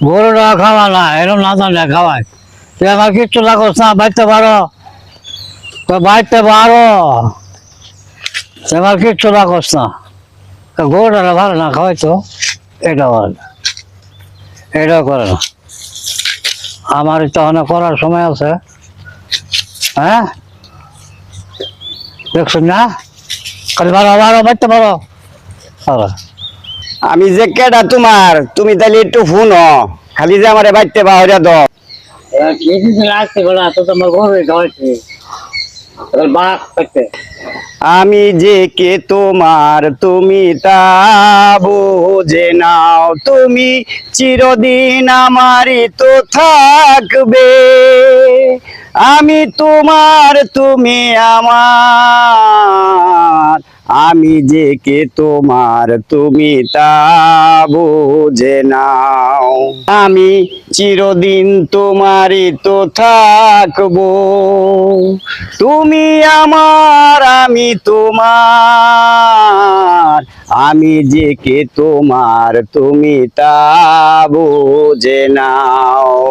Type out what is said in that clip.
গরুটা খাওয়া না, এরকম না জানলে খাওয়ায়। তুই আমার কিচ্ছু লাগস না, বাইতে পারো, বাইতে পারো, তুই আমার কিচ্ছু লাগস না। গরুটা ভালো না খাওয়াইতো, এটা ভালো, এটাও করে না। আমার তখন করার সময় আছে। হ্যাঁ, দেখছো না, খালি ভালো ভালো বাইতে পারো। আমি যে কেডা তোমার, তুমি তাহলে একটু শুনো, খালি যে আমার বাইতে বাহরা দাও। আমি যে কে তোমার, তুমি তা বুঝে নাও, তুমি চিরদিন আমারই তো থাকবে। আমি তোমার, তুমি আমার, আমি যে কে তোমার, তুমি তা বুঝে নাও। আমি চিরদিন তোমারই তো থাকবো। তুমি আমার, আমি তোমার, আমি যে কে তোমার, তুমি তা বুঝে নাও।